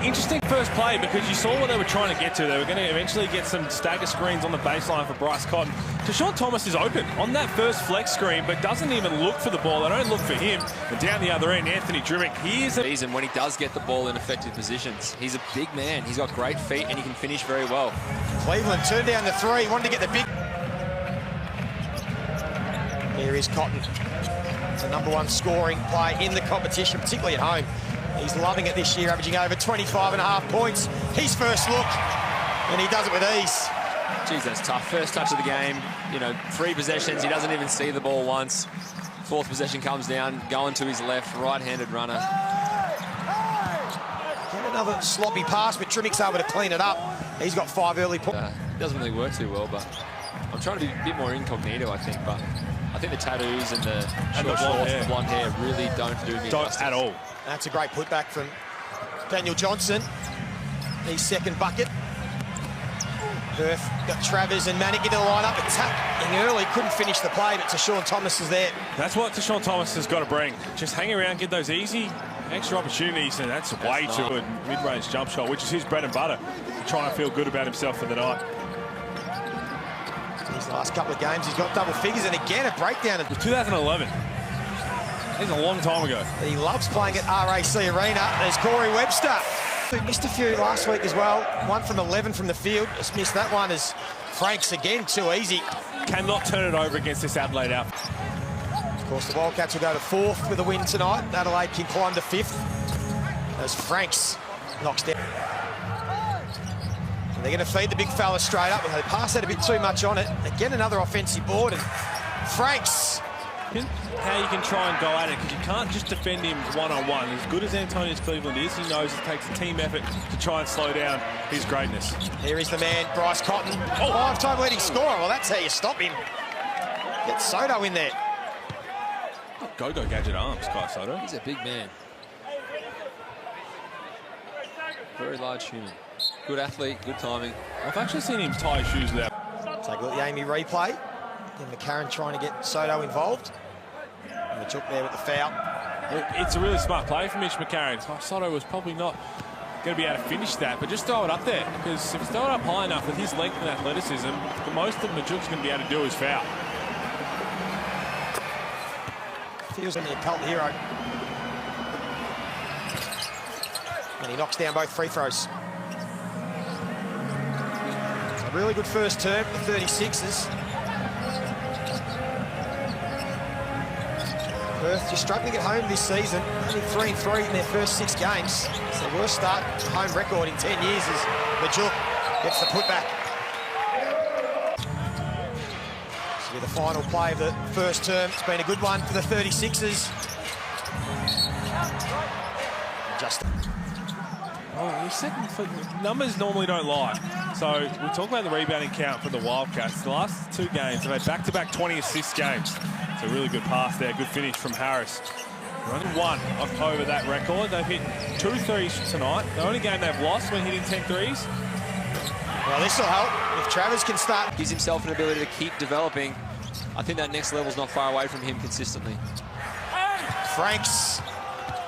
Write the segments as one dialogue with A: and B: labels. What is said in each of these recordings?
A: Interesting first play because you saw what they were trying to get to. They were going to eventually get some stagger screens on the baseline for Bryce Cotton. Deshaun Thomas is open on that first flex screen, but doesn't even look for the ball. They don't look for him. And down the other end, Anthony Drimick, he is a...
B: And when he does get the ball in effective positions, he's a big man. He's got great feet and he can finish very well.
C: Cleveland turned down the three, wanted to get the big... Here is Cotton. It's a #1 scoring play in the competition, particularly at home. He's loving it this year, averaging over 25.5 points. His first look, and he does it with ease.
B: Geez, that's tough. First touch of the game, you know, 3 possessions. He doesn't even see the ball once. 4th possession comes down, going to his left, right-handed runner.
C: Get another sloppy pass, but Drimick's able to clean it up. He's got 5 early points.
B: Doesn't really work too well, but I'm trying to be a bit more incognito, I think. But I think the tattoos and the short shorts and blonde hair really don't do me justice
A: at all.
C: That's a great putback from Daniel Johnson. His second bucket. Perth got Travers and Manick into the lineup, attacking early, couldn't finish the play, but Deshaun Thomas is there.
A: That's what Deshaun Thomas has got to bring. Just hang around, get those easy extra opportunities, and that's way too good. Mid-range jump shot, which is his bread and butter. Trying to feel good about himself for the night.
C: His last couple of games, he's got double figures, and again a breakdown.
A: 2011. It's a long time ago.
C: He loves playing at RAC Arena. There's Corey Webster, who missed a few last week as well. 1 from 11 from the field. Just missed that one as Franks again, too easy.
A: Cannot turn it over against this Adelaide outfit.
C: Of course, the Wildcats will go to 4th with a win tonight. Adelaide can climb to 5th as Franks knocks down. And they're going to feed the big fella straight up. They pass that a bit too much on it. Again, another offensive board, and Franks.
A: How you can try and go at it, because you can't just defend him one-on-one. As good as Antonius Cleveland is, he knows it takes a team effort to try and slow down his greatness.
C: Here is the man, Bryce Cotton. 5-time leading scorer. Well, that's how you stop him. Get Soto in there.
A: Go-go gadget arms, Kai Soto.
B: He's a big man. Very large human. Good athlete, good timing.
A: I've actually seen him tie shoes without.
C: Take a look at the Amy replay. And McCarron trying to get Soto involved. And the chook there with the foul.
A: It's a really smart play from Mitch McCarron. Soto was probably not going to be able to finish that, but just throw it up there. Because if you throw it up high enough with his length and athleticism, the most that Majuk's going to be able to do is foul.
C: Feels like a cult hero. And he knocks down both free throws. A really good first term, the 36ers. Perth just struggling at home this season. Only 3-3 in their first 6 games. It's the worst start to home record in 10 years as Majuk gets the putback. This will be the final play of the first term. It's been a good one for the 36ers.
A: His second numbers normally don't lie. So we talk about the rebounding count for the Wildcats. The last 2 games, they've had back-to-back 20-assist games. It's a really good pass there, good finish from Harris. They're only 1 over that record. They've hit 2 threes tonight. The only game they've lost when hitting 10 threes.
C: Well, this will help if Travers can start.
B: Gives himself an ability to keep developing. I think that next level's not far away from him consistently.
C: Franks.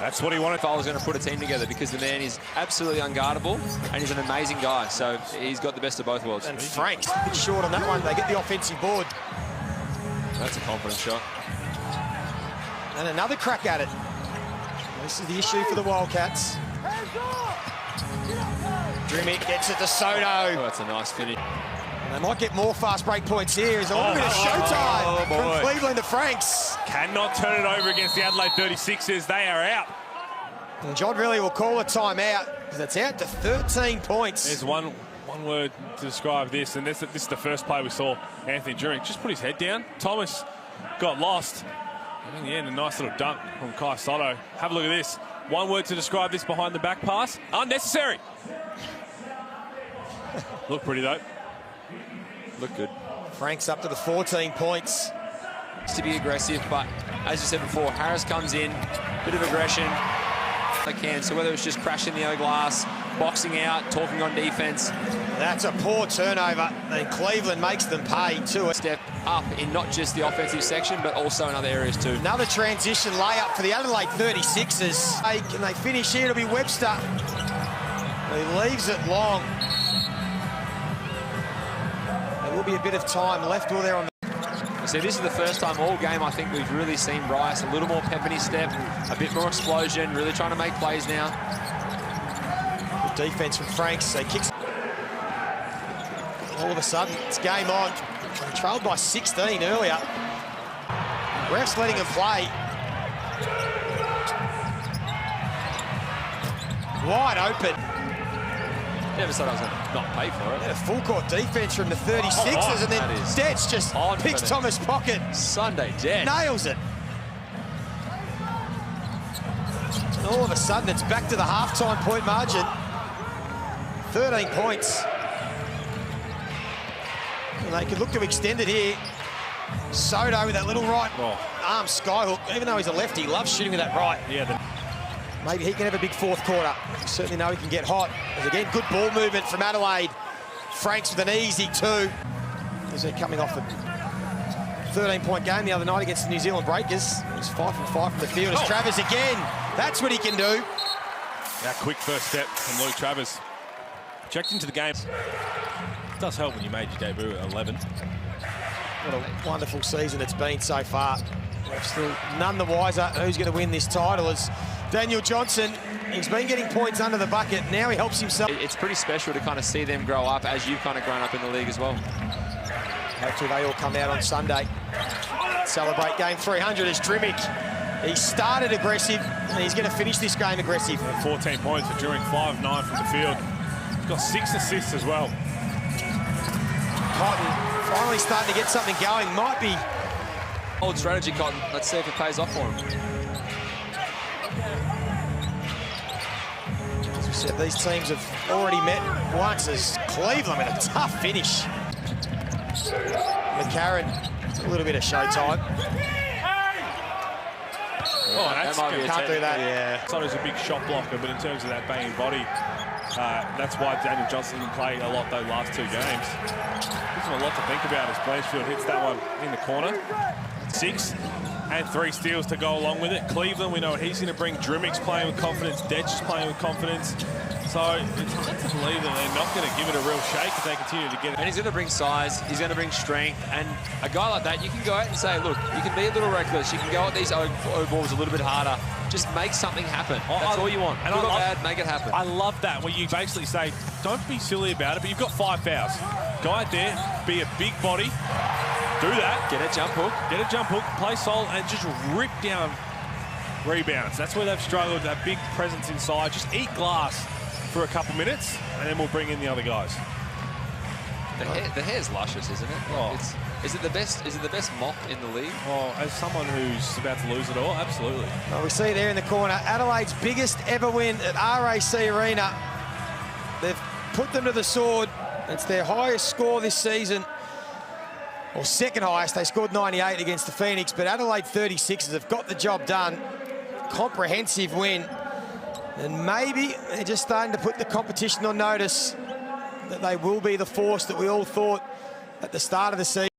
A: That's what he wanted.
B: Fowler's going to put a team together because the man is absolutely unguardable and he's an amazing guy. So he's got the best of both worlds.
C: And Franks a bit short on that one. They get the offensive board.
B: That's a confident shot.
C: And another crack at it. This is the issue for the Wildcats. Drimick gets it to Soto.
B: Oh, that's a nice finish.
C: And they might get more fast break points here. There's a little bit of showtime from Cleveland to Franks.
A: Cannot turn it over against the Adelaide 36ers. They are out.
C: And John really will call a timeout because it's out to 13 points.
A: There's one word to describe this, and this is the first play we saw Anthony Drimick just put his head down. Thomas got lost. And in the end, a nice little dunk from Kai Soto. Have a look at this. One word to describe this behind the back pass. Unnecessary. Look pretty, though.
B: Look good.
C: Franks up to the 14 points.
B: To be aggressive, but as you said before, Harris comes in, bit of aggression. They can, so whether it's just crashing the glass, boxing out, talking on defense.
C: That's a poor turnover, and Cleveland makes them pay too.
B: Step up in not just the offensive section, but also in other areas too.
C: Another transition layup for the Adelaide 36ers. Can they finish here? It'll be Webster. He leaves it long. There will be a bit of time left, will there, on the...
B: So this is the first time all game I think we've really seen Bryce a little more pep in his step, a bit more explosion, really trying to make plays now.
C: Good defense from Franks. He kicks. All of a sudden, it's game on. They trailed by 16 earlier. Ref's letting him play. Wide open.
B: Never said I was going to not pay for it.
C: A full court defense from the 36ers, and then Detz just picks Thomas' pocket.
B: Sunday Detz
C: Nails it. And all of a sudden, it's back to the halftime point margin. 13 points. And they could look to extend it here. Soto with that little right arm skyhook. Even though he's a lefty, he loves shooting with that right.
A: Yeah.
C: Maybe he can have a big fourth quarter. Certainly know he can get hot. There's again, good ball movement from Adelaide. Franks with an easy 2. As they're coming off a 13-point game the other night against the New Zealand Breakers. He's 5 from 5 from the field. It's Travers again. That's what he can do.
A: That quick first step from Luke Travers. Checked into the game. It does help when you made your debut at 11.
C: What a wonderful season it's been so far. We're still none the wiser who's going to win this title as Daniel Johnson. He's been getting points under the bucket. Now he helps himself.
B: It's pretty special to kind of see them grow up as you've kind of grown up in the league as well.
C: Hopefully they all come out on Sunday. Celebrate game 300 as Drimic. He started aggressive, and he's going to finish this game aggressive.
A: 14 points for Drimic, 5-9 from the field. He's got 6 assists as well.
C: Cotton finally starting to get something going. Might be
B: Old strategy, Cotton. Let's see if it pays off for him.
C: As we said, these teams have already met once as Cleveland with a tough finish. McCarron, a little bit of showtime.
A: Oh, that's
C: can't do that.
A: Yeah. Soto's a big shot blocker, but in terms of that banging body, that's why Daniel Johnson didn't play a lot those last 2 games. Gives him a lot to think about as Blanchfield hits that one in the corner. 6 and 3 steals to go along with it. Cleveland, we know what he's going to bring. Drimic's playing with confidence. Detz is playing with confidence. So it's hard to believe that they're not going to give it a real shake if they continue to get it.
B: And he's going to bring size, he's going to bring strength, and a guy like that, you can go out and say, look, you can be a little reckless, you can go at these O balls a little bit harder, just make something happen. That's all you want.
A: And
B: good or bad, make it happen.
A: I love that, where you basically say, don't be silly about it, but you've got 5 fouls. Go out there, be a big body, do that.
B: Get a jump hook.
A: Get a jump hook, play solid, and just rip down rebounds. That's where they've struggled, that big presence inside. Just eat glass for a couple minutes, and then we'll bring in the other guys.
B: The hair's luscious, isn't it?
A: Oh.
B: Is it the best? Is it the best mop in the league?
A: Oh, as someone who's about to lose it all, absolutely.
C: Well, we see there in the corner, Adelaide's biggest ever win at RAC Arena. They've put them to the sword. It's their highest score this season, or second highest. They scored 98 against the Phoenix, but Adelaide 36ers have got the job done. Comprehensive win. And maybe they're just starting to put the competition on notice that they will be the force that we all thought at the start of the season.